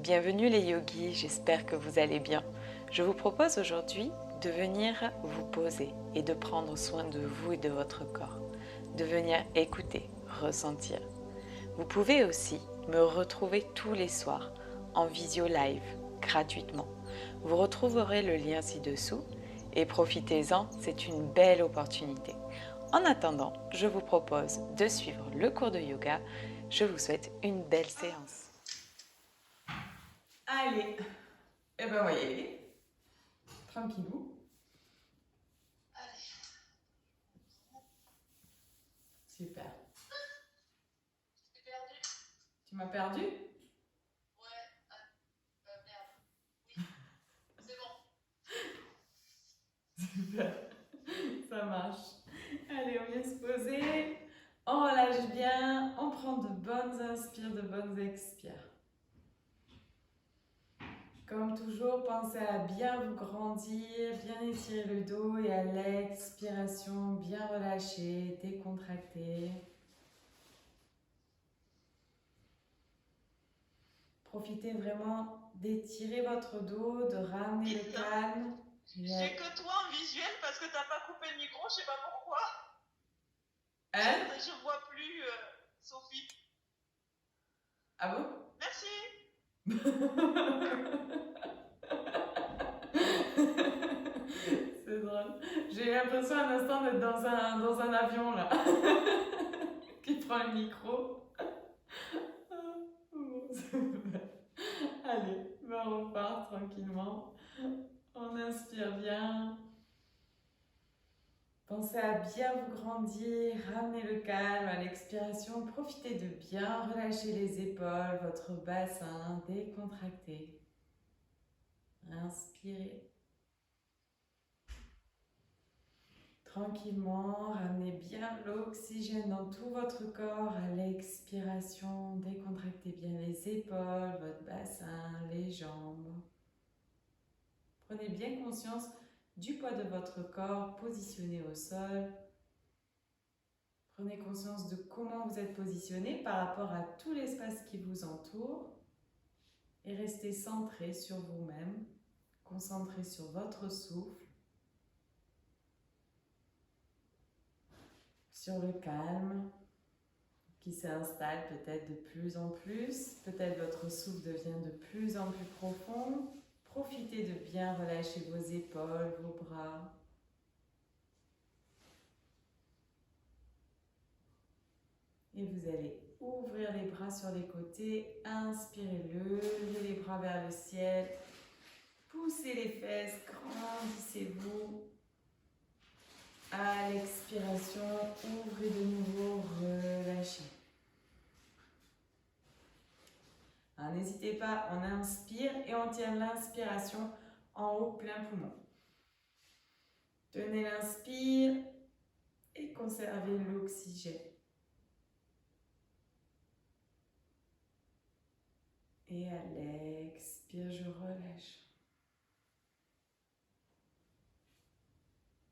Bienvenue les yogis, j'espère que vous allez bien. Je vous propose aujourd'hui de venir vous poser et de prendre soin de vous et de votre corps, de venir écouter, ressentir. Vous pouvez aussi me retrouver tous les soirs en visio live, gratuitement. Vous retrouverez le lien ci-dessous et profitez-en, c'est une belle opportunité. En attendant, je vous propose de suivre le cours de yoga. Je vous souhaite une belle séance. Allez, eh ben on va y aller. Tranquillou. Super. Tu m'as perdu? Super. Ça marche. Allez, on vient se poser. On relâche bien. On prend de bonnes inspires, de bonnes expires. Comme toujours, pensez à bien vous grandir, bien étirer le dos et à l'expiration, bien relâcher, décontracter. Profitez vraiment d'étirer votre dos, de ramener le calme. J'ai que toi en visuel parce que t'as pas coupé le micro, je sais pas pourquoi. Hein? Je vois plus Sophie. Ah bon? Merci. C'est drôle. J'ai eu l'impression un instant d'être dans un avion là, qui prend le micro. Allez, ben on repart tranquillement. On inspire bien. Pensez à bien vous grandir, ramenez le calme à l'expiration. Profitez de bien relâcher les épaules, votre bassin, décontracté. Inspirez. Tranquillement, ramenez bien l'oxygène dans tout votre corps à l'expiration. Décontractez bien les épaules, votre bassin, les jambes. Prenez bien conscience du poids de votre corps positionné au sol. Prenez conscience de comment vous êtes positionné par rapport à tout l'espace qui vous entoure. Et restez centré sur vous-même, concentré sur votre souffle, sur le calme qui s'installe peut-être de plus en plus. Peut-être votre souffle devient de plus en plus profond. Profitez de bien relâcher vos épaules, vos bras. Et vous allez ouvrir les bras sur les côtés. Inspirez, levez les bras vers le ciel. Poussez les fesses, grandissez-vous. À l'expiration, ouvrez de nouveau, relâchez. N'hésitez pas, on inspire et on tient l'inspiration en haut, plein poumon. Tenez l'inspire et conservez l'oxygène. Et à l'expire, je relâche.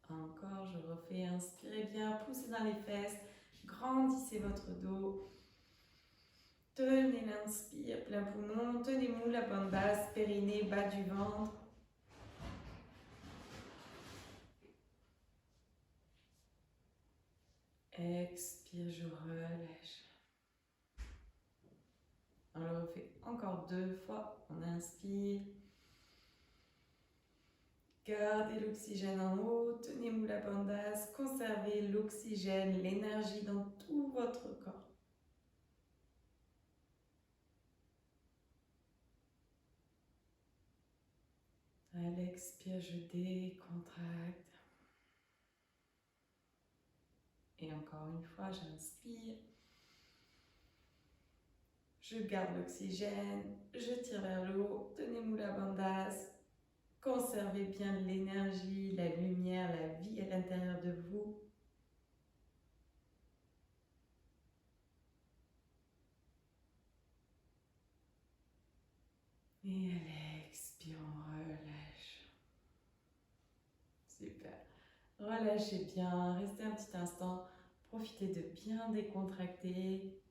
Encore, je refais, inspirez bien, poussez dans les fesses, grandissez votre dos. Tenez l'inspire, plein poumon, tenez mou la bande basse, périnée, bas du ventre. Expire, je relâche. On le refait encore 2 fois. On inspire. Gardez l'oxygène en haut, tenez Mula Bandhas, conservez l'oxygène, l'énergie dans tout votre corps. À l'expire, je décontracte. Et encore une fois, j'inspire. Je garde l'oxygène, je tire vers le haut, tenez Mula Bandhas. Conservez bien l'énergie, la lumière, la vie à l'intérieur de vous. Et à l'expire, on relâche. Super. Relâchez bien, restez un petit instant. Profitez de bien décontracter,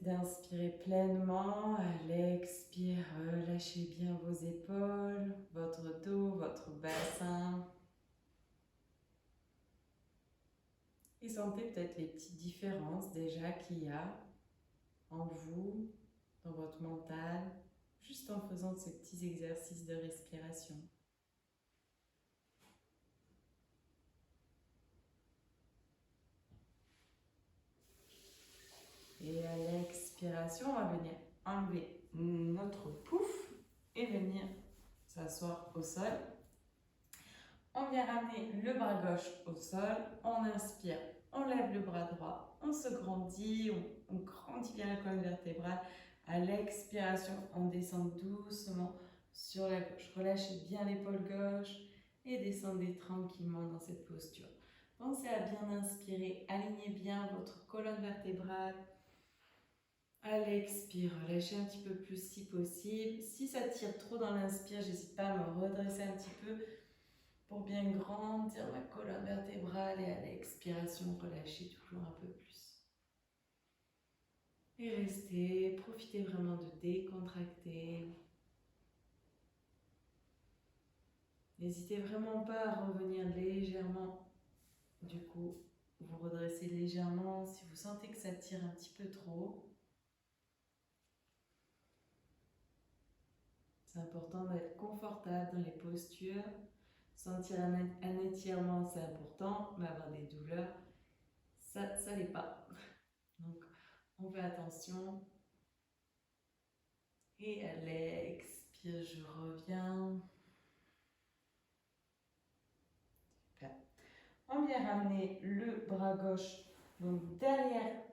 d'inspirer pleinement. À l'expire, relâchez bien vos épaules, votre dos, votre bassin. Et sentez peut-être les petites différences déjà qu'il y a en vous, dans votre mental, juste en faisant ces petits exercices de respiration. Et à l'expiration, on va venir enlever notre pouf et venir s'asseoir au sol. On vient ramener le bras gauche au sol, on inspire, on lève le bras droit, on se grandit, on grandit bien la colonne vertébrale. À l'expiration, on descend doucement sur la gauche. Relâchez bien l'épaule gauche et descendez tranquillement dans cette posture. Pensez à bien inspirer, alignez bien votre colonne vertébrale. À l'expire, relâchez un petit peu plus si possible. Si ça tire trop dans l'inspire, j'hésite pas à me redresser un petit peu pour bien grandir ma colonne vertébrale. Et à l'expiration, relâchez toujours un peu plus. Et restez, profitez vraiment de décontracter. N'hésitez vraiment pas à revenir légèrement. Du coup, vous redressez légèrement si vous sentez que ça tire un petit peu trop. C'est important d'être confortable dans les postures. Sentir un étirement, c'est important, mais avoir des douleurs, ça l'est pas. Donc, on fait attention. Et à l'expire, je reviens. Super. On vient ramener le bras gauche donc derrière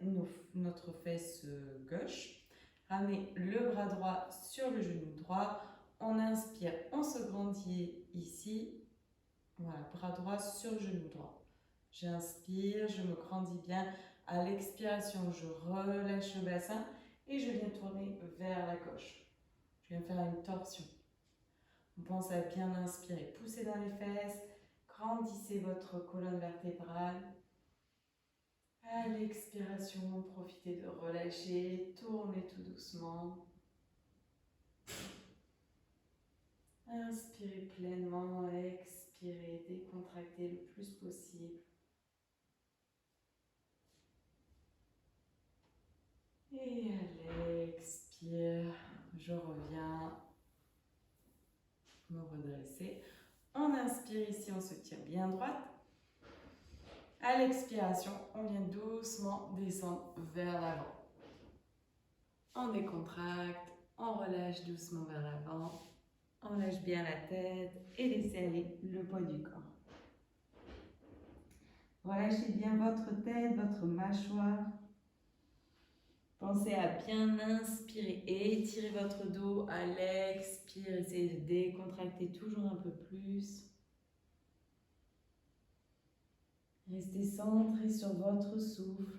notre fesse gauche. Ramenez le bras droit sur le genou droit. On inspire, on se grandit ici. Voilà, bras droit sur genou droit. J'inspire, je me grandis bien. À l'expiration, je relâche le bassin et je viens tourner vers la gauche. Je viens faire une torsion. On pense à bien inspirer, poussez dans les fesses, grandissez votre colonne vertébrale. À l'expiration, profitez de relâcher, tournez tout doucement. Inspirez pleinement, expirez, décontractez le plus possible. Et à l'expire, je reviens me redresser. On inspire ici, on se tire bien droite. À l'expiration, on vient doucement descendre vers l'avant. On décontracte, on relâche doucement vers l'avant. On lâche bien la tête et laissez aller le poids du corps. Relâchez bien votre tête, votre mâchoire. Pensez à bien inspirer et étirer votre dos. À l'expire, essayez de décontracter toujours un peu plus. Restez centré sur votre souffle.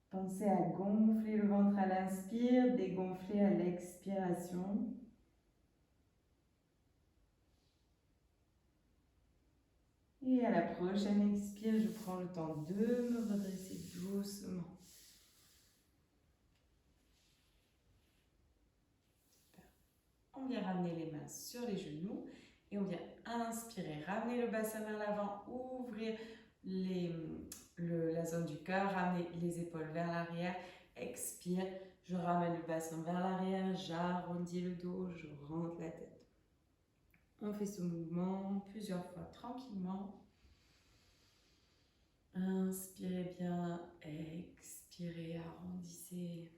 Pensez à gonfler le ventre à l'inspire, dégonfler à l'expiration. Et à la prochaine expire, je prends le temps de me redresser doucement. Super. On vient ramener les mains sur les genoux et on vient inspirer, ramener le bassin vers l'avant, ouvrir la zone du cœur, ramener les épaules vers l'arrière, expire, je ramène le bassin vers l'arrière, j'arrondis le dos, je rentre la tête. On fait ce mouvement plusieurs fois tranquillement. Inspirez bien, expirez, arrondissez.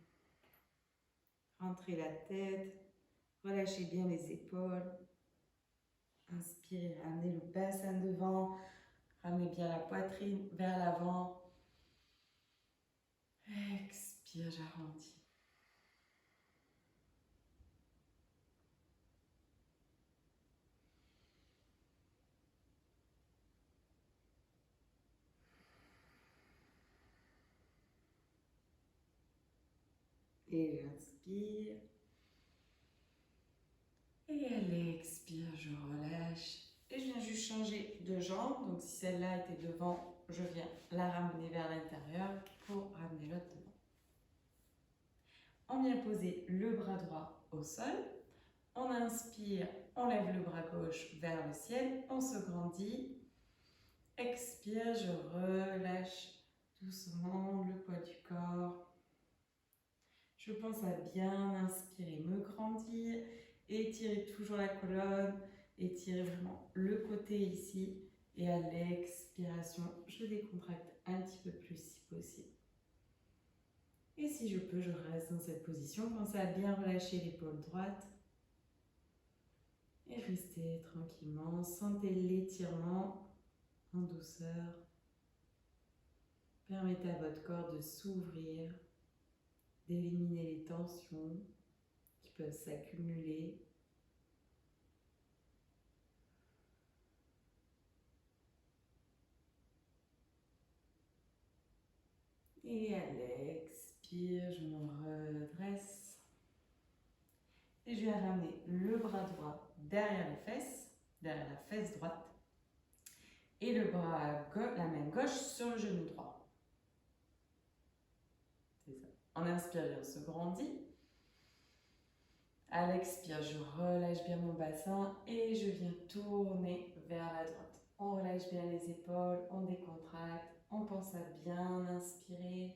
Rentrez la tête, relâchez bien les épaules. Inspirez, ramenez le bassin devant, ramenez bien la poitrine vers l'avant. Expire, j'arrondis. Et j'inspire. Et à l'expire, je relâche Et je viens juste changer de jambe. Donc si celle-là était devant, je viens la ramener vers l'intérieur pour ramener l'autre devant. On vient poser le bras droit au sol. On inspire, on lève le bras gauche vers le ciel. On se grandit. Expire, je relâche doucement le poids du corps. Je pense à bien inspirer, me grandir, étirer toujours la colonne, étirer vraiment le côté ici. Et à l'expiration, je décontracte un petit peu plus si possible. Et si je peux, je reste dans cette position. Pensez à bien relâcher l'épaule droite. Et restez tranquillement. Sentez l'étirement en douceur. Permettez à votre corps de s'ouvrir, d'éliminer les tensions qui peuvent s'accumuler. Et à l'expire, je me redresse. Et je vais ramener le bras droit derrière les fesses, derrière la fesse droite. Et le bras la main gauche sur le genou droit. C'est ça. En inspirant, on se grandit. À l'expire, je relâche bien mon bassin et je viens tourner vers la droite. On relâche bien les épaules, on décontracte, on pense à bien inspirer,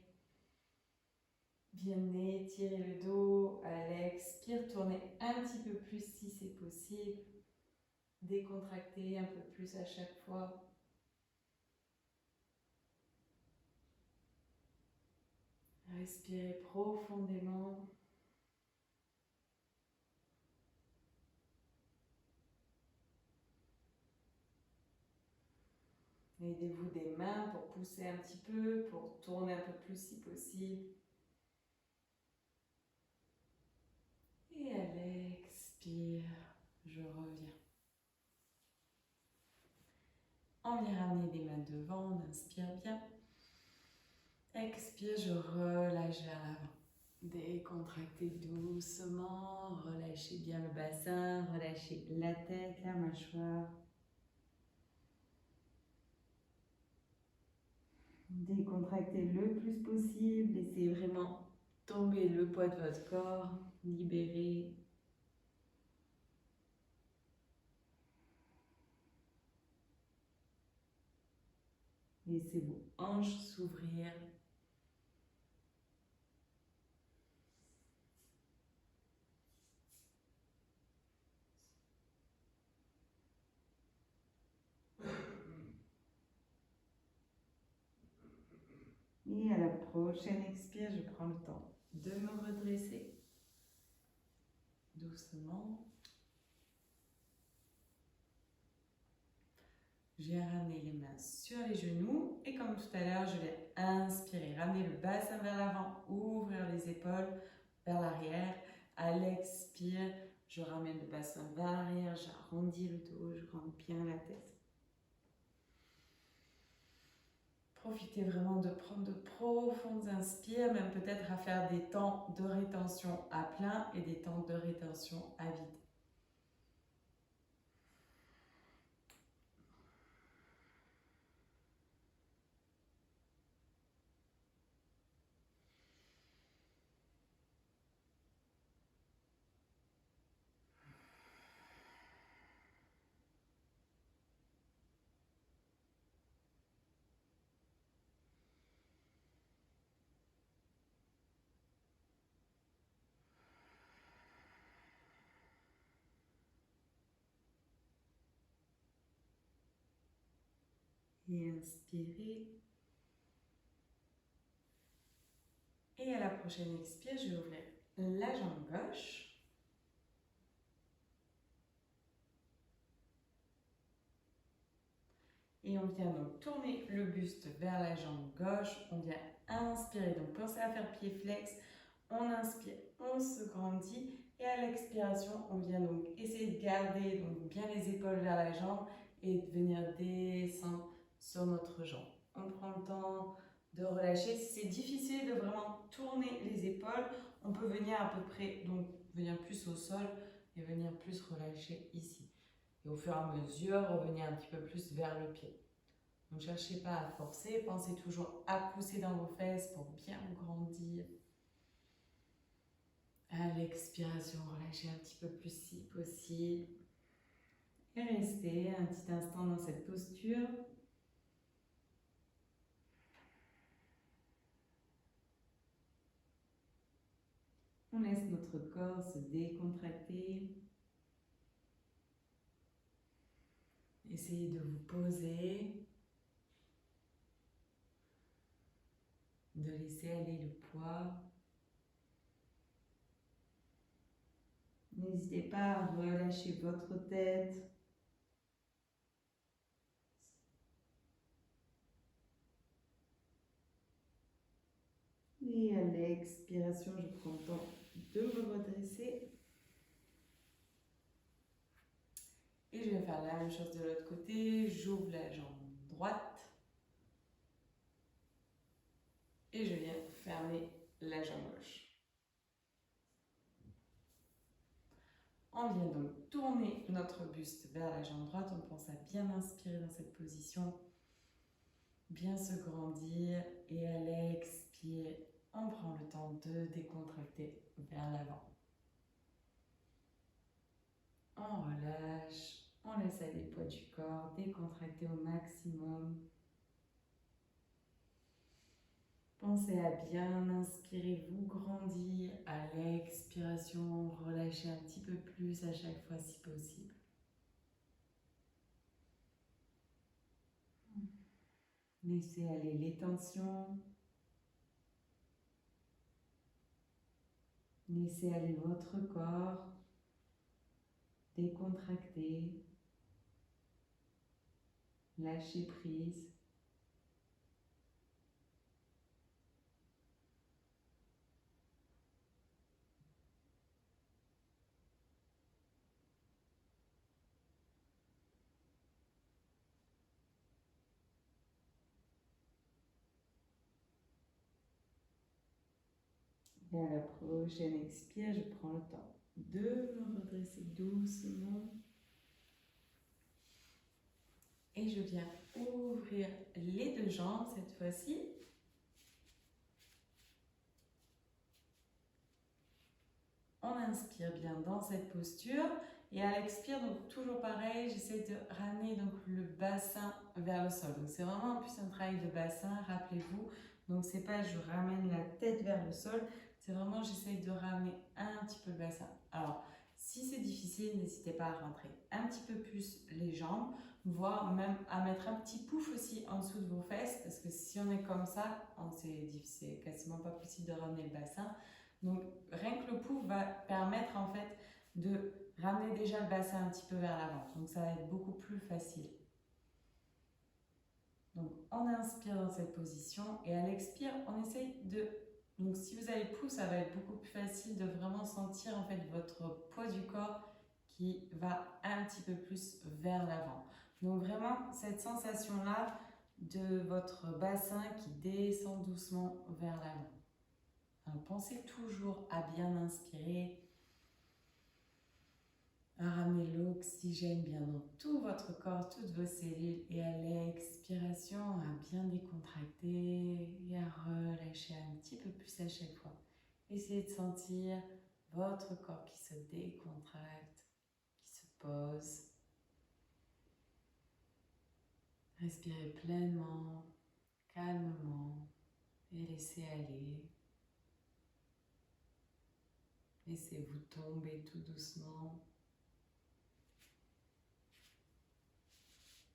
bien étirer le dos. À l'expire, tourner un petit peu plus si c'est possible, décontracter un peu plus à chaque fois. Respirez profondément. Aidez-vous des mains pour pousser un petit peu, pour tourner un peu plus si possible. Et à l'expire, je reviens. On vient ramener les mains devant, on inspire bien. Expire, je relâche vers l'avant. Décontractez doucement, relâchez bien le bassin, relâchez la tête, la mâchoire. Décontractez le plus possible, laissez vraiment tomber le poids de votre corps, libérez. Laissez vos hanches s'ouvrir. Et à la prochaine expire, je prends le temps de me redresser doucement. Je vais ramener les mains sur les genoux et comme tout à l'heure, je vais inspirer, ramener le bassin vers l'avant, ouvrir les épaules vers l'arrière. À l'expire, je ramène le bassin vers l'arrière, j'arrondis le dos, je rends bien la tête. Profitez vraiment de prendre de profondes inspires, même peut-être à faire des temps de rétention à plein et des temps de rétention à vide. Et inspirez. Et à la prochaine expire, je vais ouvrir la jambe gauche. Et on vient donc tourner le buste vers la jambe gauche. On vient inspirer. Donc pensez à faire pied flex. On inspire, on se grandit. Et à l'expiration, on vient donc essayer de garder donc bien les épaules vers la jambe et de venir descendre sur notre jambe. On prend le temps de relâcher. Si c'est difficile de vraiment tourner les épaules, on peut venir à peu près, donc venir plus au sol et venir plus relâcher ici. Et au fur et à mesure, revenez un petit peu plus vers le pied. Ne cherchez pas à forcer, pensez toujours à pousser dans vos fesses pour bien grandir. À l'expiration, relâchez un petit peu plus si possible. Et restez un petit instant dans cette posture. On laisse notre corps se décontracter. Essayez de vous poser, de laisser aller le poids. N'hésitez pas à relâcher votre tête. Et à l'expiration, je prends le temps de me redresser. Et je vais faire la même chose de l'autre côté. J'ouvre la jambe droite. Et je viens fermer la jambe gauche. On vient donc tourner notre buste vers la jambe droite. On pense à bien inspirer dans cette position. Bien se grandir. Et à l'expire, on prend le temps de décontracter vers l'avant. On relâche. On laisse aller le poids du corps. Décontracter au maximum. Pensez à bien inspirer, vous grandir. À l'expiration, relâchez un petit peu plus à chaque fois si possible. Laissez aller les tensions. Laissez aller votre corps. Décontracter. Lâchez prise. Et à la prochaine expire, je prends le temps de me redresser doucement. Et je viens ouvrir les deux jambes cette fois-ci. On inspire bien dans cette posture. Et à l'expire, donc toujours pareil, j'essaie de ramener donc le bassin vers le sol. Donc c'est vraiment en plus un travail de bassin, rappelez-vous. Donc c'est pas je ramène la tête vers le sol, c'est vraiment j'essaie de ramener un petit peu le bassin. Alors si c'est difficile, n'hésitez pas à rentrer un petit peu plus les jambes, voire même à mettre un petit pouf aussi en dessous de vos fesses, parce que si on est comme ça, c'est quasiment pas possible de ramener le bassin. Donc rien que le pouf va permettre en fait de ramener déjà le bassin un petit peu vers l'avant. Donc ça va être beaucoup plus facile. Donc on inspire dans cette position et à l'expire, on essaye de... Donc si vous avez le pouce, ça va être beaucoup plus facile de vraiment sentir en fait votre poids du corps qui va un petit peu plus vers l'avant. Donc vraiment cette sensation-là de votre bassin qui descend doucement vers l'avant. Alors, pensez toujours à bien inspirer, à ramener l'oxygène bien dans tout votre corps, toutes vos cellules et à l'expiration, à bien décontracter et à relâcher un petit peu plus à chaque fois. Essayez de sentir votre corps qui se décontracte, qui se pose. Respirez pleinement, calmement et laissez aller. Laissez-vous tomber tout doucement.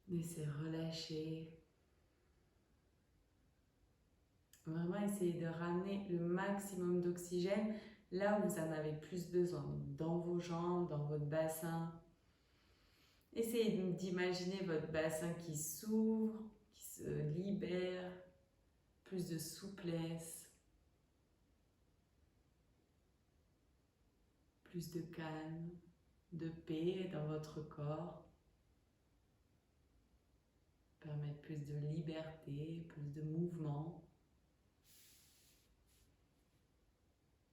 Laissez relâcher. Vraiment essayez de ramener le maximum d'oxygène là où vous en avez plus besoin. Donc dans vos jambes, dans votre bassin. Essayez d'imaginer votre bassin qui s'ouvre, qui se libère. Plus de souplesse. Plus de calme, de paix dans votre corps. Permettre plus de liberté, plus de mouvement.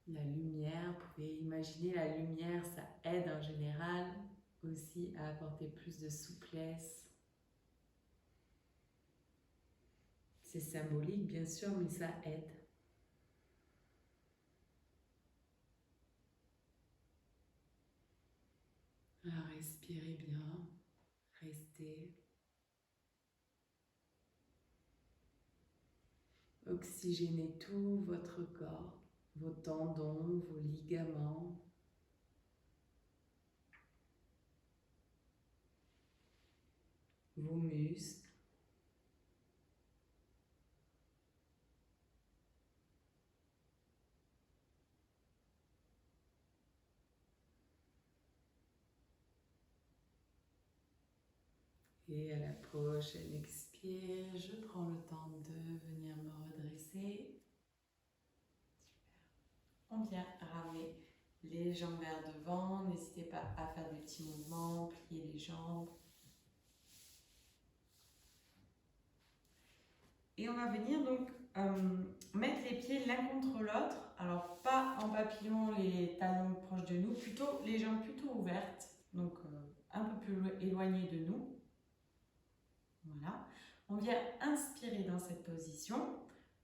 La lumière, vous pouvez imaginer la lumière, ça aide en général aussi à apporter plus de souplesse. C'est symbolique bien sûr, mais ça aide. Respirez bien, restez. Oxygénez tout votre corps, vos tendons, vos ligaments. Vos muscles. Et à la prochaine expire, je prends le temps de venir me redresser. Super. On vient ramener les jambes vers devant. N'hésitez pas à faire des petits mouvements, plier les jambes. Et on va venir donc mettre les pieds l'un contre l'autre. Alors pas en papillon, les talons proches de nous, plutôt les jambes plutôt ouvertes, donc un peu plus éloignées de nous. Voilà. On vient inspirer dans cette position,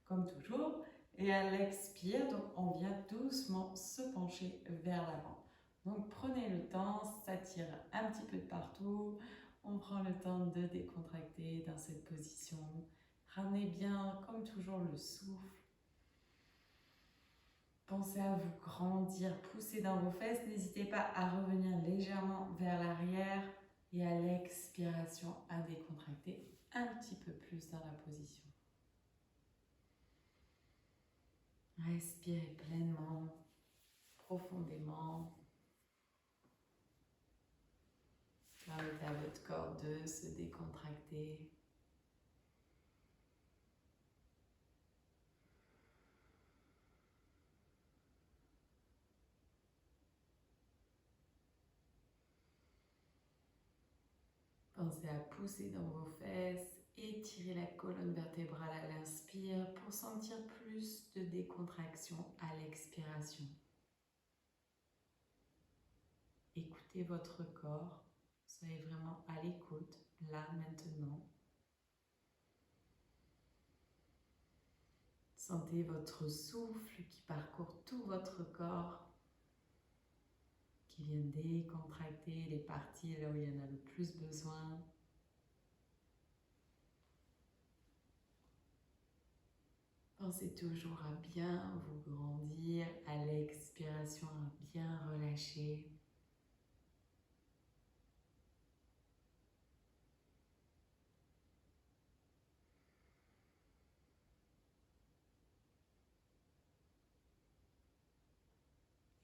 comme toujours, et à l'expire, donc on vient doucement se pencher vers l'avant. Donc prenez le temps, ça tire un petit peu de partout. On prend le temps de décontracter dans cette position. Ramenez bien, comme toujours, le souffle. Pensez à vous grandir, pousser dans vos fesses. N'hésitez pas à revenir légèrement vers l'arrière et à l'expiration à décontracter un petit peu plus dans la position. Respirez pleinement, profondément. Permettez à votre corps de se décontracter. Pensez à pousser dans vos fesses, étirez la colonne vertébrale à l'inspire pour sentir plus de décontraction à l'expiration. Écoutez votre corps, soyez vraiment à l'écoute, là, maintenant. Sentez votre souffle qui parcourt tout votre corps, qui vient décontracter les parties là où il y en a le plus besoin. Pensez toujours à bien vous grandir, à l'expiration, à bien relâcher.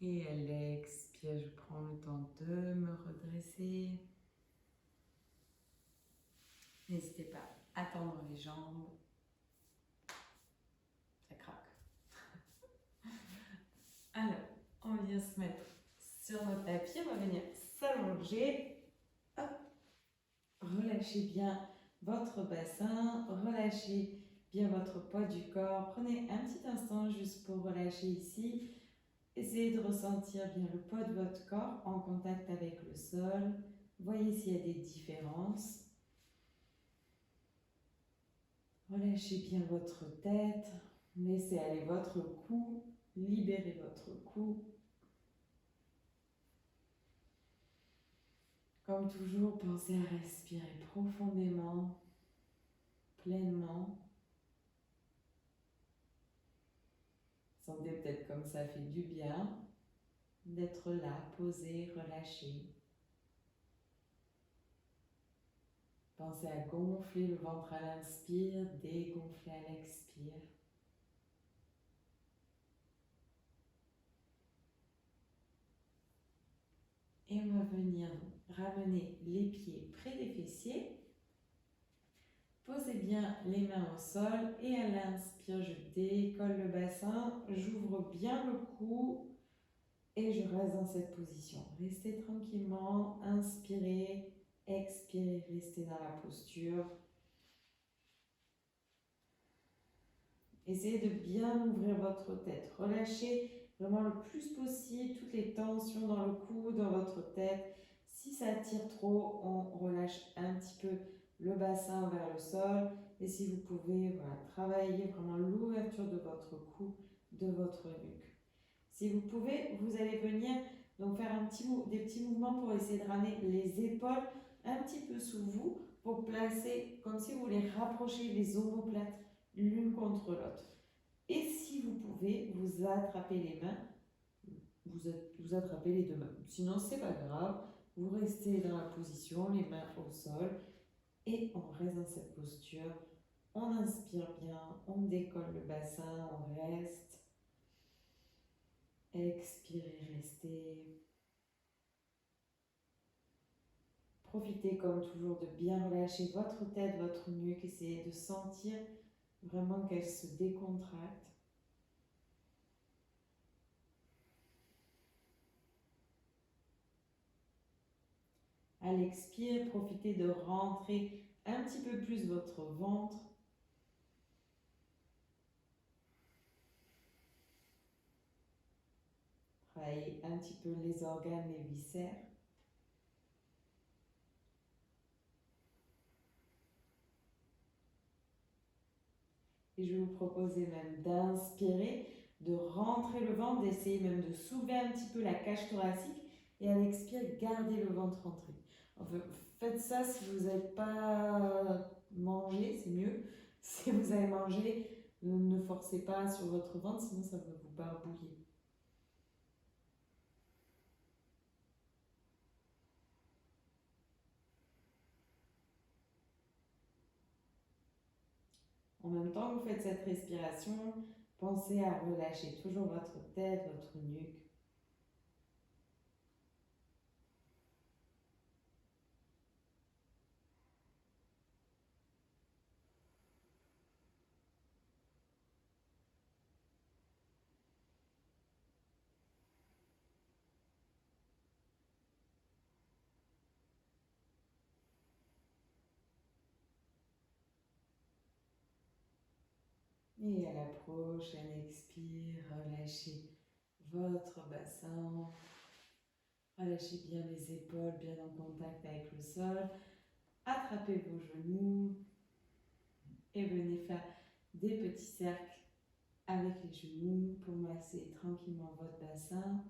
Et à l'expire, je prends le temps de me redresser. N'hésitez pas à tendre les jambes. Ça craque. Alors, on vient se mettre sur notre tapis. On va venir s'allonger. Hop. Relâchez bien votre bassin. Relâchez bien votre poids du corps. Prenez un petit instant juste pour relâcher ici. Essayez de ressentir bien le poids de votre corps en contact avec le sol. Voyez s'il y a des différences. Relâchez bien votre tête. Laissez aller votre cou. Libérez votre cou. Comme toujours, pensez à respirer profondément, pleinement. Sentez peut-être comme ça fait du bien d'être là, posé, relâché. Pensez à gonfler le ventre à l'inspire, dégonfler à l'expire. Et on va venir ramener les pieds près des fessiers. Posez bien les mains au sol et à l'inspire, je décolle le bassin, j'ouvre bien le cou et je reste dans cette position. Restez tranquillement, inspirez, expirez, restez dans la posture. Essayez de bien ouvrir votre tête. Relâchez vraiment le plus possible toutes les tensions dans le cou, dans votre tête. Si ça tire trop, on relâche un petit peu le bassin vers le sol. Et si vous pouvez, voilà, travailler vraiment l'ouverture de votre cou, de votre nuque. Si vous pouvez, vous allez venir donc faire des petits mouvements pour essayer de ramener les épaules un petit peu sous vous pour placer, comme si vous voulez rapprocher les omoplates l'une contre l'autre. Et si vous pouvez, vous attrapez les mains, vous attrapez les deux mains. Sinon, c'est pas grave, vous restez dans la position, les mains au sol, et on reste dans cette posture. On inspire bien, on décolle le bassin, on reste. Expirez, restez. Profitez comme toujours de bien relâcher votre tête, votre nuque. Essayez de sentir vraiment qu'elle se décontracte. À l'expire, profitez de rentrer un petit peu plus votre ventre. Travaillez un petit peu les organes, les viscères. Et je vais vous proposer même d'inspirer, de rentrer le ventre, d'essayer même de soulever un petit peu la cage thoracique. Et à l'expire, gardez le ventre rentré. Enfin, faites ça si vous n'avez pas mangé, c'est mieux. Si vous avez mangé, ne forcez pas sur votre ventre, sinon ça va vous barbouiller. En même temps que vous faites cette respiration, pensez à relâcher toujours votre tête, votre nuque. Et à la prochaine expire, relâchez votre bassin. Relâchez bien les épaules, bien en contact avec le sol. Attrapez vos genoux et venez faire des petits cercles avec les genoux pour masser tranquillement votre bassin.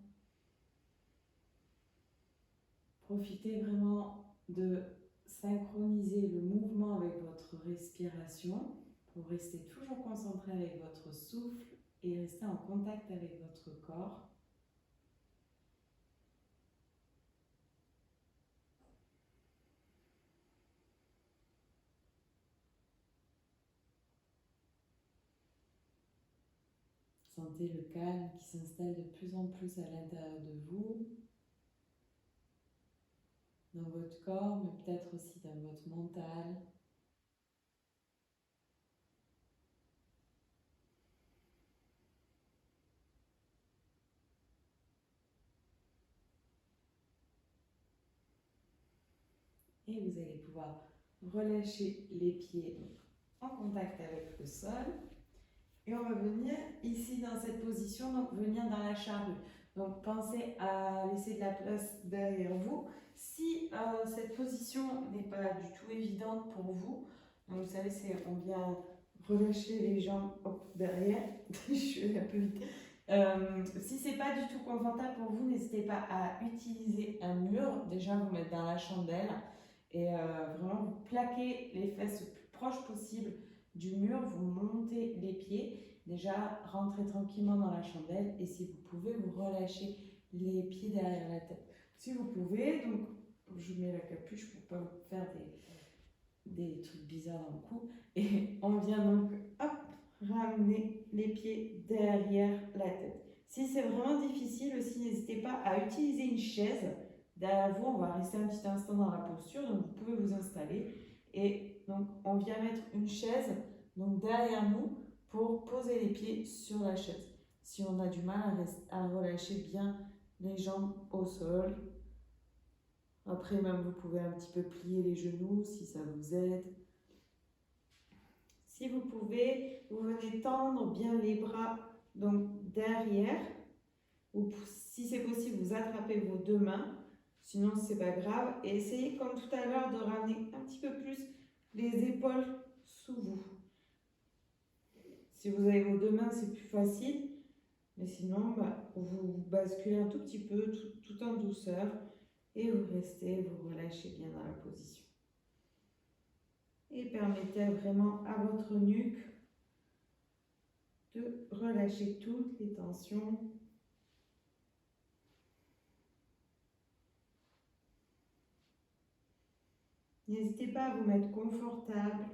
Profitez vraiment de synchroniser le mouvement avec votre respiration pour rester toujours concentré avec votre souffle et rester en contact avec votre corps. Sentez le calme qui s'installe de plus en plus à l'intérieur de vous, dans votre corps, mais peut-être aussi dans votre mental. Et vous allez pouvoir relâcher les pieds en contact avec le sol. Et on va venir ici dans cette position, donc venir dans la charrue. Donc pensez à laisser de la place derrière vous. Si cette position n'est pas du tout évidente pour vous, donc vous savez, on vient relâcher les jambes derrière. Je suis un peu vite. Si c'est pas du tout confortable pour vous, n'hésitez pas à utiliser un mur. Déjà, vous mettre dans la chandelle et vraiment vous plaquez les fesses le plus proche possible du mur, vous montez les pieds, déjà rentrez tranquillement dans la chandelle et si vous pouvez, vous relâchez les pieds derrière la tête. Si vous pouvez, donc je mets la capuche pour pas vous faire des trucs bizarres dans le cou et on vient donc hop, ramener les pieds derrière la tête. Si c'est vraiment difficile aussi, n'hésitez pas à utiliser une chaise. Derrière vous, on va rester un petit instant dans la posture, donc vous pouvez vous installer et donc on vient mettre une chaise donc derrière nous pour poser les pieds sur la chaise. Si on a du mal à relâcher bien les jambes au sol, après même vous pouvez un petit peu plier les genoux si ça vous aide. Si vous pouvez, vous venez tendre bien les bras donc derrière, ou si c'est possible, vous attrapez vos deux mains Sinon, c'est pas grave. Et essayez, comme tout à l'heure, de ramener un petit peu plus les épaules sous vous. Si vous avez vos deux mains, c'est plus facile. Mais sinon, vous basculez un tout petit peu, tout en douceur. Et vous restez, vous relâchez bien dans la position. Et permettez vraiment à votre nuque de relâcher toutes les tensions. N'hésitez pas à vous mettre confortable,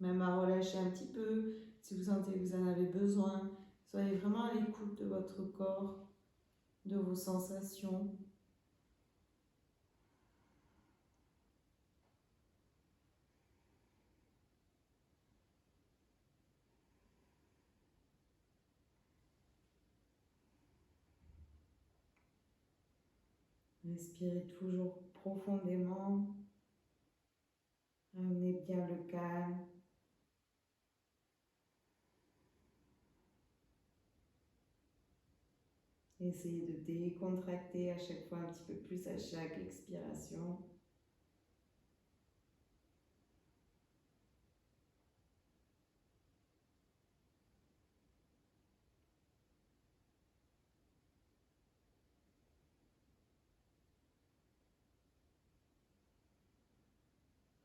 même à relâcher un petit peu si vous sentez que vous en avez besoin. Soyez vraiment à l'écoute de votre corps, de vos sensations. Respirez toujours profondément. Ramenez bien le calme. Essayez de décontracter à chaque fois un petit peu plus à chaque expiration.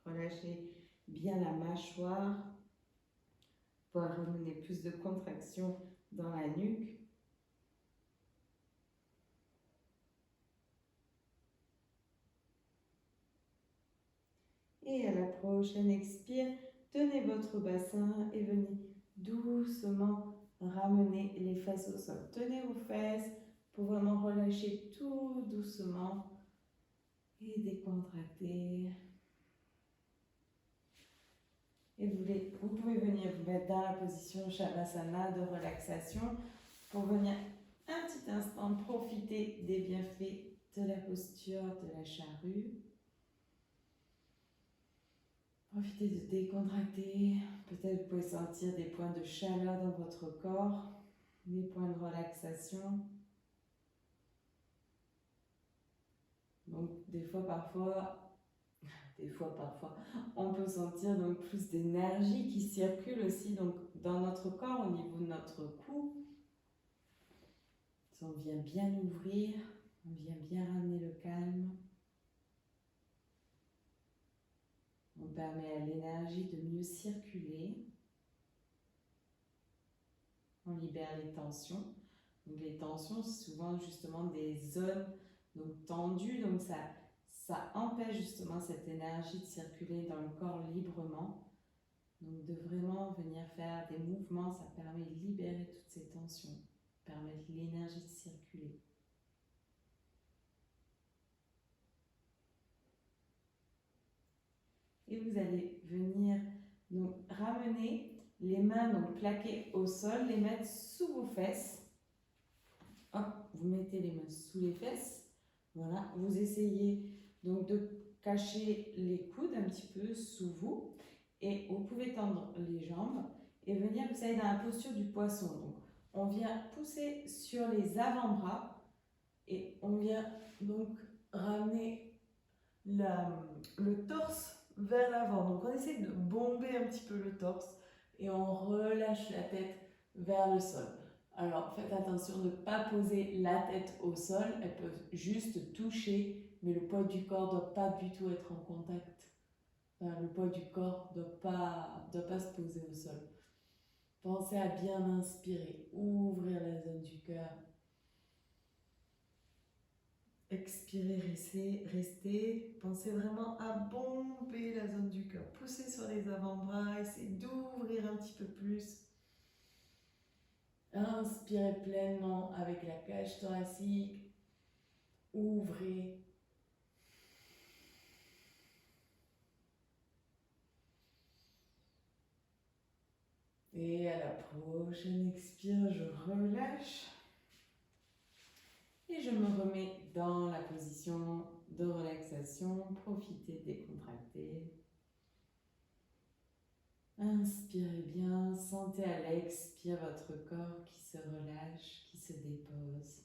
Relâchez bien la mâchoire pour ramener plus de contraction dans la nuque. Et à la prochaine expire, tenez votre bassin et venez doucement ramener les fesses au sol. Tenez vos fesses pour vraiment relâcher tout doucement et décontracter. Et vous pouvez venir vous mettre dans la position Shavasana de relaxation pour venir un petit instant profiter des bienfaits de la posture de la charrue. Profitez de décontracter. Peut-être vous pouvez sentir des points de chaleur dans votre corps, des points de relaxation. Donc parfois, on peut sentir donc plus d'énergie qui circule aussi donc dans notre corps au niveau de notre cou. On vient bien ouvrir, on vient bien ramener le calme. On permet à l'énergie de mieux circuler. On libère les tensions. Donc les tensions, c'est souvent justement des zones donc tendues, donc ça empêche justement cette énergie de circuler dans le corps librement. Donc de vraiment venir faire des mouvements, ça permet de libérer toutes ces tensions, permettre l'énergie de circuler. Et vous allez venir donc ramener les mains donc plaquées au sol, les mettre sous vos fesses. Hop, vous mettez les mains sous les fesses. Voilà, vous essayez donc de cacher les coudes un petit peu sous vous. Et vous pouvez tendre les jambes et venir, vous savez, dans la posture du poisson. Donc, on vient pousser sur les avant-bras et on vient donc ramener le torse vers l'avant. Donc, on essaie de bomber un petit peu le torse et on relâche la tête vers le sol. Alors, faites attention de ne pas poser la tête au sol. Elles peuvent juste toucher, mais le poids du corps ne doit pas du tout être en contact. Enfin, le poids du corps ne doit pas se poser au sol. Pensez à bien inspirer, ouvrir la zone du cœur. Expirez, restez. Pensez vraiment à bomber la zone du cœur. Poussez sur les avant-bras, essayez d'ouvrir un petit peu plus. Inspirez pleinement avec la cage thoracique. Ouvrez. Et à la prochaine expire, je relâche. Et je me remets dans la position de relaxation. Profitez, décontractez. Inspirez bien, sentez à l'expire votre corps qui se relâche, qui se dépose.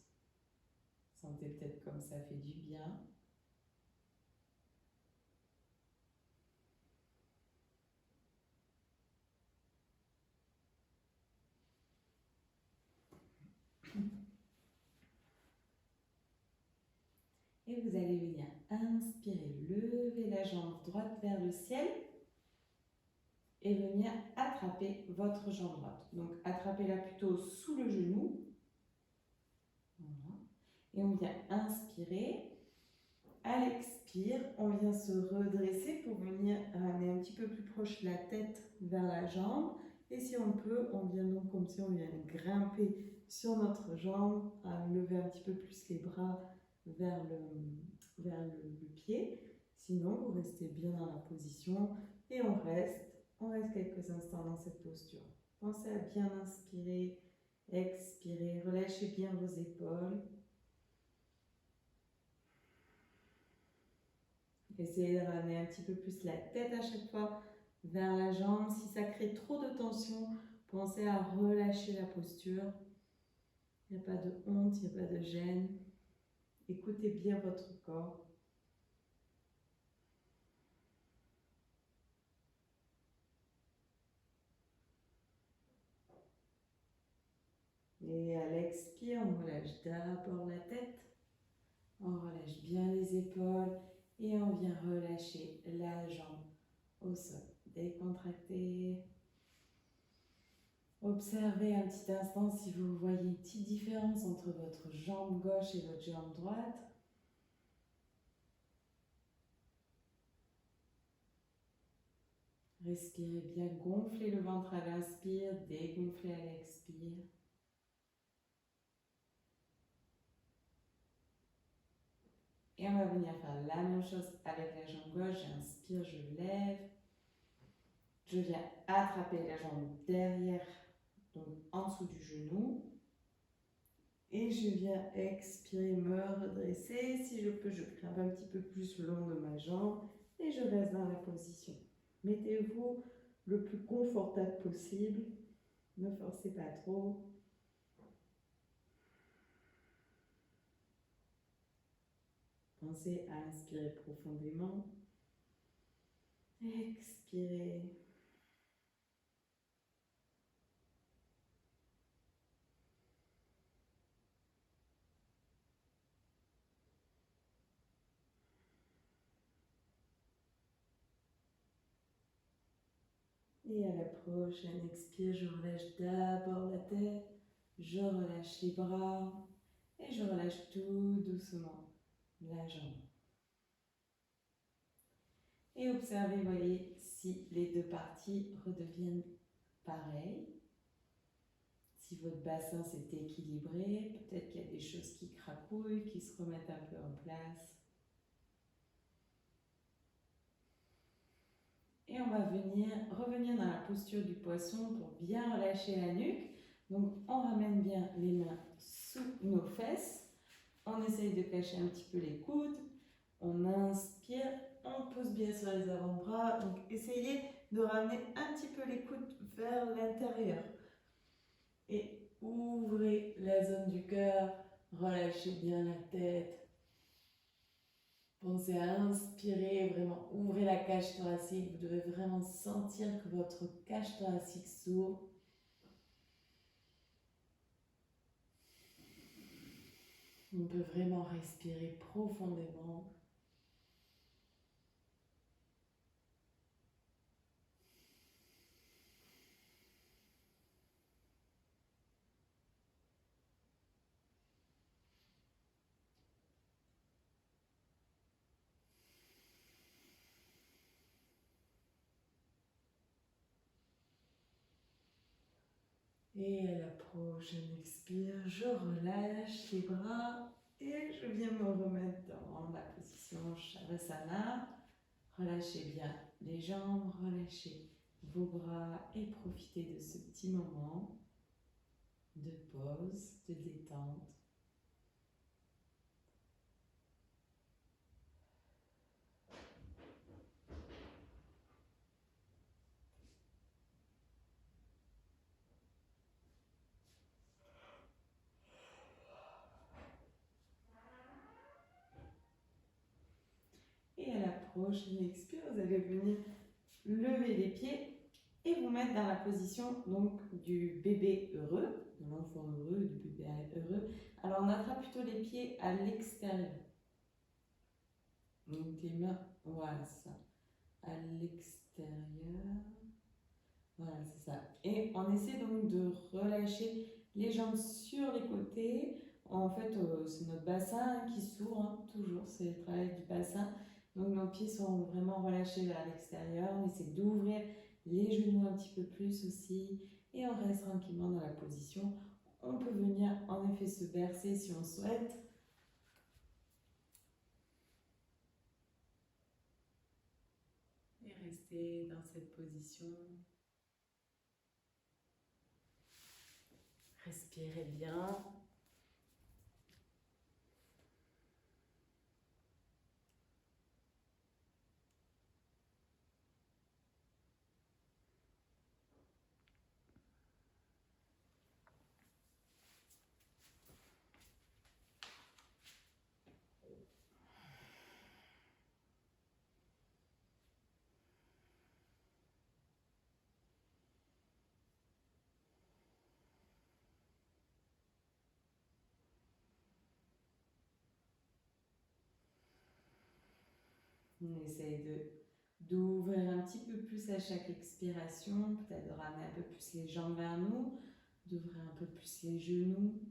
Sentez peut-être comme ça fait du bien. Et vous allez venir inspirer, lever la jambe droite vers le ciel et venir attraper votre jambe droite. Donc attrapez-la plutôt sous le genou. Voilà. Et on vient inspirer. À l'expire, on vient se redresser pour venir ramener un petit peu plus proche la tête vers la jambe. Et si on peut, on vient donc comme si on vient grimper sur notre jambe, à lever un petit peu plus les bras vers le pied. Sinon, vous restez bien dans la position et on reste quelques instants dans cette posture. Pensez à bien inspirer, expirer, relâchez bien vos épaules. Essayez de ramener un petit peu plus la tête à chaque fois vers la jambe. Si ça crée trop de tension, pensez à relâcher la posture. Il n'y a pas de honte, il n'y a pas de gêne. Écoutez bien votre corps. Et à l'expire, on relâche d'abord la tête. On relâche bien les épaules et on vient relâcher la jambe au sol. Décontractez. Observez un petit instant si vous voyez une petite différence entre votre jambe gauche et votre jambe droite. Respirez bien, gonflez le ventre à l'inspire, dégonflez à l'expire. Et on va venir faire la même chose avec la jambe gauche. J'inspire, je lève. Je viens attraper la jambe derrière, donc en dessous du genou. Et je viens expirer, me redresser. Si je peux, je grimpe un petit peu plus le long de ma jambe et je reste dans la position. Mettez-vous le plus confortable possible. Ne forcez pas trop. Pensez à inspirer profondément. Expirez. Et à la prochaine expire, je relâche d'abord la tête, je relâche les bras et je relâche tout doucement la jambe. Et observez, voyez, si les deux parties redeviennent pareilles. Si votre bassin s'est équilibré, peut-être qu'il y a des choses qui crapouillent, qui se remettent un peu en place. Et on va revenir dans la posture du poisson pour bien relâcher la nuque. Donc on ramène bien les mains sous nos fesses. On essaye de cacher un petit peu les coudes. On inspire, on pose bien sur les avant-bras. Donc essayez de ramener un petit peu les coudes vers l'intérieur. Et ouvrez la zone du cœur. Relâchez bien la tête. Pensez à inspirer, vraiment ouvrez la cage thoracique. Vous devez vraiment sentir que votre cage thoracique s'ouvre. On peut vraiment respirer profondément. Et à la prochaine expire, je relâche les bras et je viens me remettre dans la position Shavasana. Relâchez bien les jambes, relâchez vos bras et profitez de ce petit moment de pause, de détente. prochaine expire, vous allez venir lever les pieds et vous mettre dans la position donc du bébé heureux, de l'enfant heureux, du bébé heureux. Alors on attrape plutôt les pieds à l'extérieur. Donc tes mains, voilà ça, à l'extérieur. Voilà, c'est ça. Et on essaie donc de relâcher les jambes sur les côtés. En fait, c'est notre bassin qui s'ouvre, hein, toujours, c'est le travail du bassin. Donc nos pieds sont vraiment relâchés vers l'extérieur. On essaie d'ouvrir les genoux un petit peu plus aussi. Et on reste tranquillement dans la position. On peut venir en effet se bercer si on souhaite. Et rester dans cette position. Respirez bien. On essaye d'ouvrir un petit peu plus à chaque expiration, peut-être de ramener un peu plus les jambes vers nous, d'ouvrir un peu plus les genoux.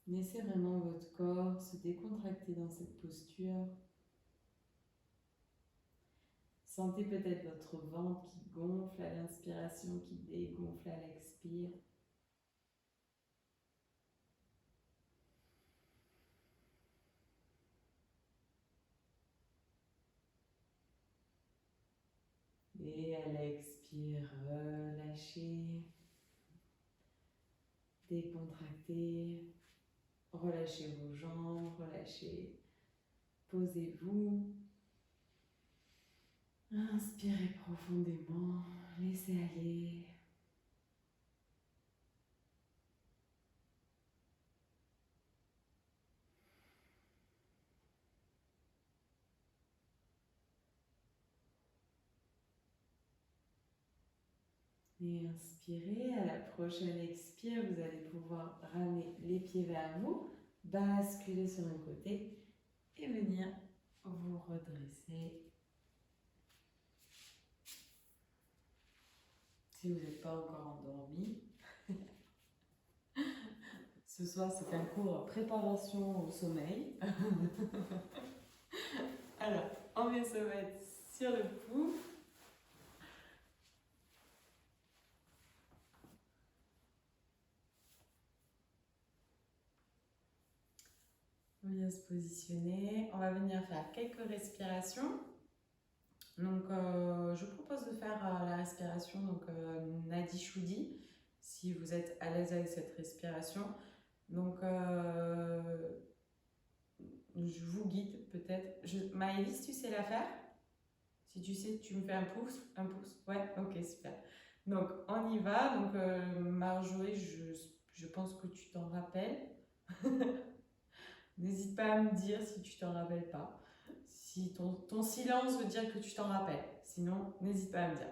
Laissez vraiment votre corps se décontracter dans cette posture. Sentez peut-être votre ventre qui gonfle à l'inspiration, qui dégonfle à l'expire. Et à l'expire, relâchez, décontractez, relâchez vos jambes, relâchez, posez-vous. Inspirez profondément, laissez aller. Et inspirez, à la prochaine expire, vous allez pouvoir ramener les pieds vers vous, basculer sur un côté et venir vous redresser. Si vous n'êtes pas encore endormi, ce soir c'est un cours préparation au sommeil. Alors, on vient se mettre sur le pouls. On vient se positionner. On va venir faire quelques respirations. Donc, je vous propose de faire la respiration Nadi Shuddhi, si vous êtes à l'aise avec cette respiration. Donc, je vous guide peut-être. Maëlys, tu sais la faire? Si tu sais, tu me fais un pouce? Un pouce? Ouais, ok, super. Donc, on y va. Donc, Marjorie, je pense que tu t'en rappelles. N'hésite pas à me dire si tu t'en rappelles pas. Si ton silence veut dire que tu t'en rappelles. Sinon, n'hésite pas à me dire.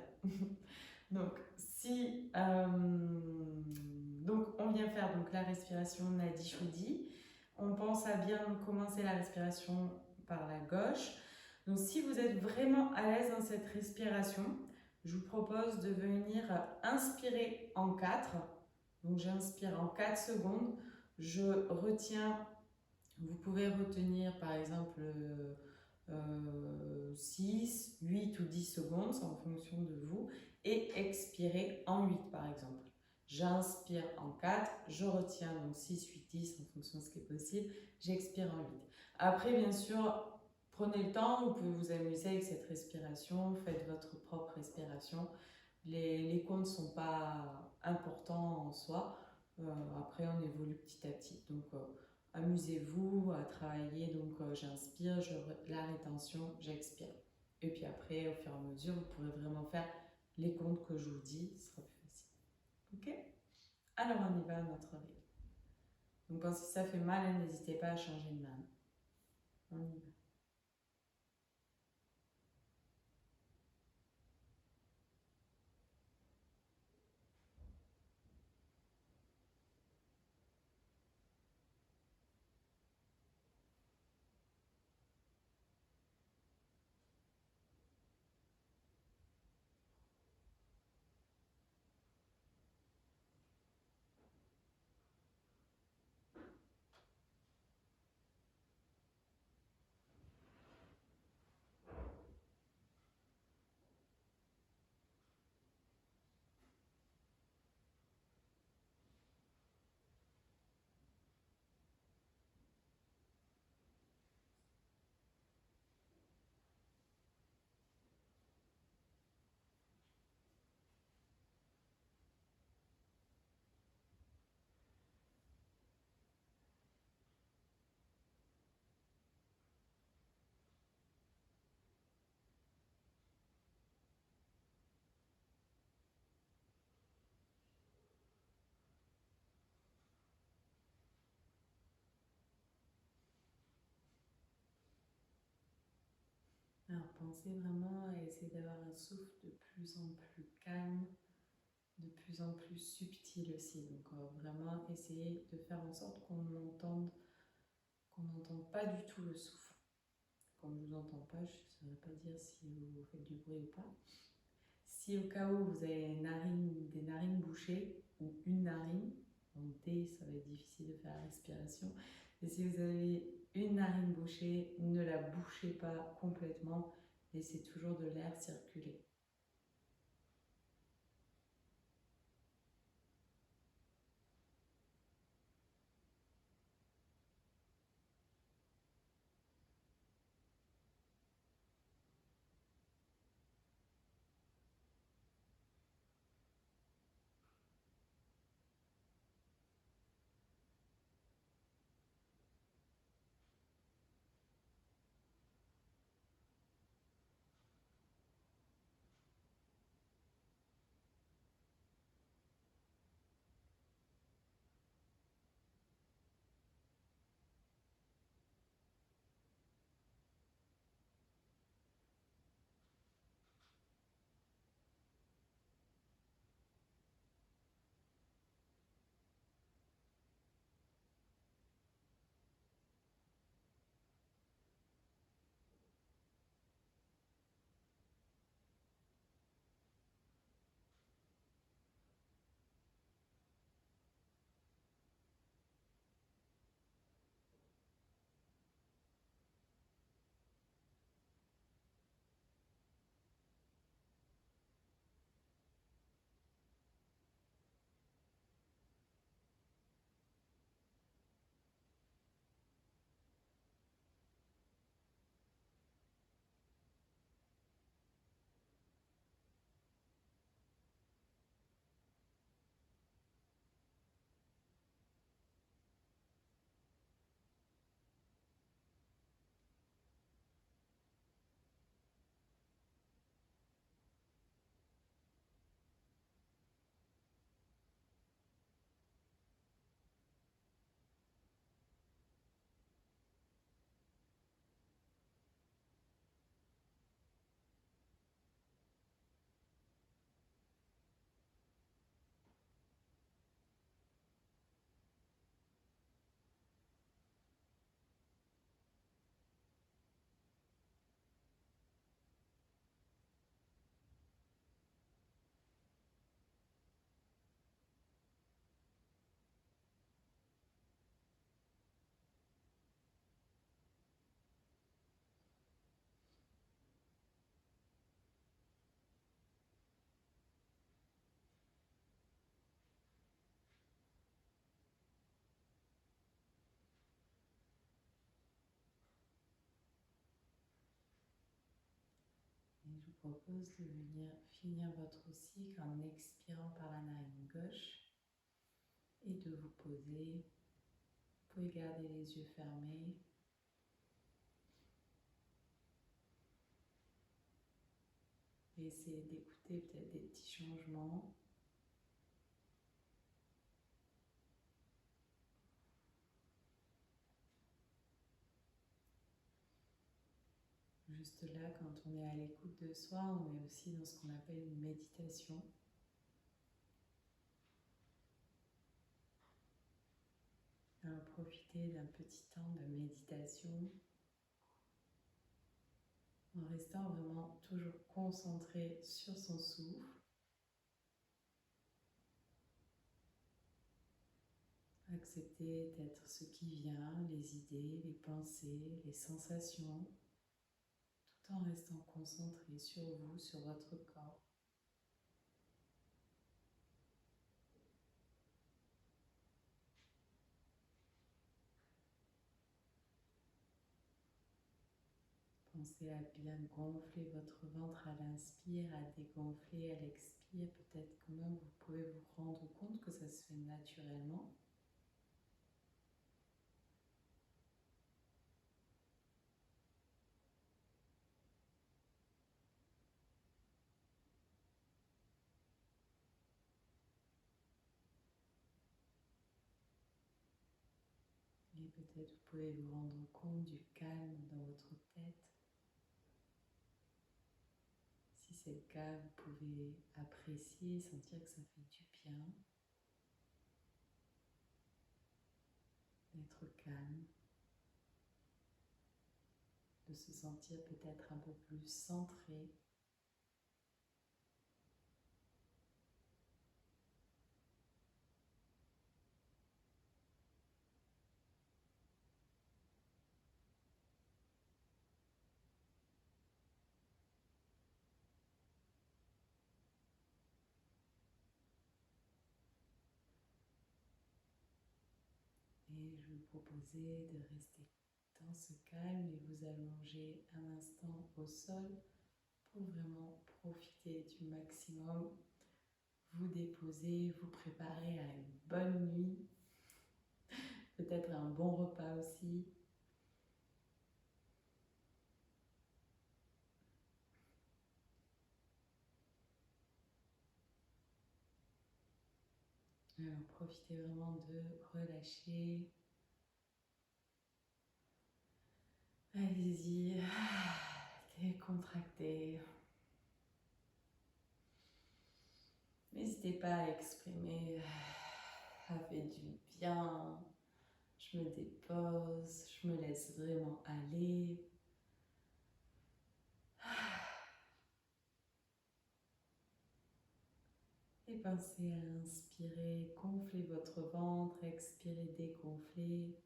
Donc, donc, on vient faire donc, la respiration Nadi Shuddhi. On pense à bien commencer la respiration par la gauche. Donc, si vous êtes vraiment à l'aise dans cette respiration, je vous propose de venir inspirer en 4. Donc, j'inspire en 4 secondes. Je retiens. Vous pouvez retenir par exemple 6, 8 ou 10 secondes, c'est en fonction de vous, et expirer en 8 par exemple. J'inspire en 4, je retiens donc 6, 8, 10 en fonction de ce qui est possible, j'expire en 8. Après bien sûr, prenez le temps, vous pouvez vous amuser avec cette respiration, faites votre propre respiration. Les comptes ne sont pas importants en soi, après on évolue petit à petit. Donc, amusez-vous à travailler, donc j'inspire, la rétention, j'expire. Et puis après, au fur et à mesure, vous pourrez vraiment faire les comptes que je vous dis, ce sera plus facile. Ok? Alors on y va à notre rythme. Donc quand si ça fait mal, n'hésitez pas à changer de main. On y va. commencez vraiment à essayer d'avoir un souffle de plus en plus calme, de plus en plus subtil aussi. Donc on va vraiment essayer de faire en sorte qu'on n'entende pas du tout le souffle. Comme je vous entends pas, je ne saurais pas dire si vous faites du bruit ou pas. Si au cas où vous avez des narines bouchées ou une narine, donc D, ça va être difficile de faire la respiration. Et si vous avez une narine bouchée, ne la bouchez pas complètement, laissez toujours de l'air circuler. Et je vous propose de venir finir votre cycle en expirant par la narine gauche et de vous poser. Vous pouvez garder les yeux fermés. Et essayer d'écouter peut-être des petits changements. Juste là, quand on est à l'écoute de soi, on est aussi dans ce qu'on appelle une méditation. Alors, profiter d'un petit temps de méditation en restant vraiment toujours concentré sur son souffle. Accepter d'être ce qui vient, les idées, les pensées, les sensations, tout en restant concentré sur vous, sur votre corps. Pensez à bien gonfler votre ventre à l'inspire, à dégonfler à l'expire. Peut-être comment vous pouvez vous rendre compte que ça se fait naturellement. Et peut-être vous pouvez vous rendre compte du calme dans votre tête. c'est le cas, vous pouvez apprécier, sentir que ça fait du bien d'être calme, de se sentir peut-être un peu plus centré. Et je vais vous proposer de rester dans ce calme et vous allonger un instant au sol pour vraiment profiter du maximum. Vous déposer, vous préparer à une bonne nuit, peut-être un bon repas aussi. Alors profitez vraiment de relâcher. Allez-y, décontractez. N'hésitez pas à exprimer, ça fait du bien, je me dépose, je me laisse vraiment aller. Et pensez à inspirer, gonflez votre ventre, expirez, dégonflez.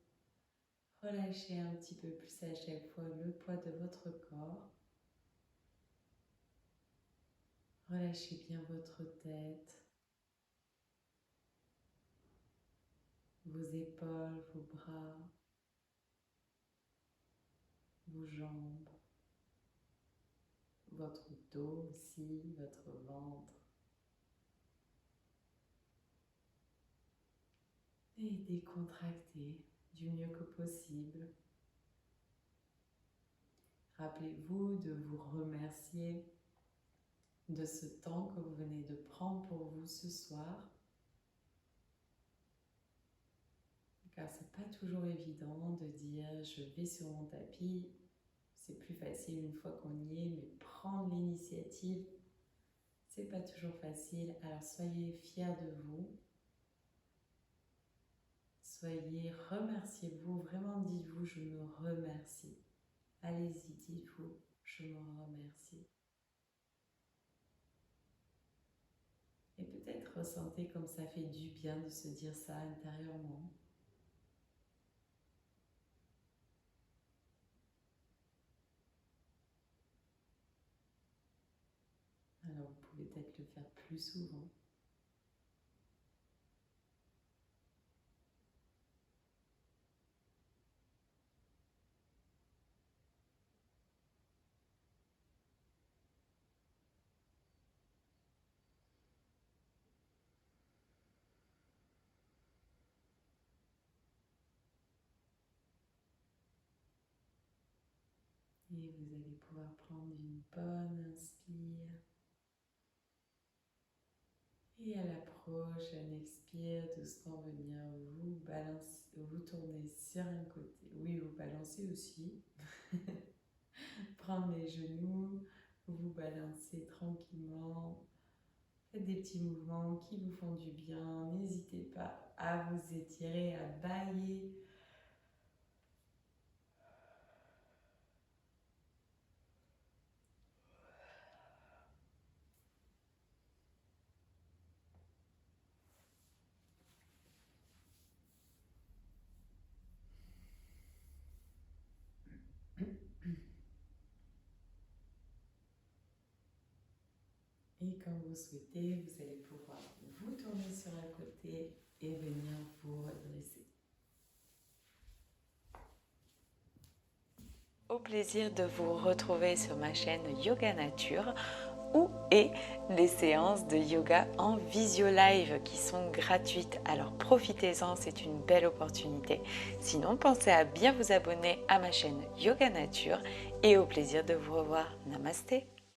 Relâchez un petit peu plus à chaque fois le poids de votre corps. Relâchez bien votre tête, vos épaules, vos bras, vos jambes, votre dos aussi, votre ventre. Et décontractez du mieux que possible. Rappelez-vous de vous remercier de ce temps que vous venez de prendre pour vous ce soir. Car c'est pas toujours évident de dire je vais sur mon tapis. C'est plus facile une fois qu'on y est, mais prendre l'initiative, c'est pas toujours facile. Alors soyez fiers de vous. Remerciez-vous, vraiment dites-vous je me remercie. Allez-y, dites-vous je me remercie. Et peut-être ressentez comme ça fait du bien de se dire ça intérieurement. Alors vous pouvez peut-être le faire plus souvent. Et vous allez pouvoir prendre une bonne inspire. Et à la prochaine expire, doucement venir vous balancer, vous tourner sur un côté. Oui, vous balancez aussi. Prendre les genoux, vous balancer tranquillement. Faites des petits mouvements qui vous font du bien. N'hésitez pas à vous étirer, à bâiller. Et quand vous souhaitez, vous allez pouvoir vous tourner sur un côté et venir vous redresser. Au plaisir de vous retrouver sur ma chaîne Yoga Nature où est les séances de yoga en visio live qui sont gratuites. Alors profitez-en, c'est une belle opportunité. Sinon, pensez à bien vous abonner à ma chaîne Yoga Nature et au plaisir de vous revoir. Namasté.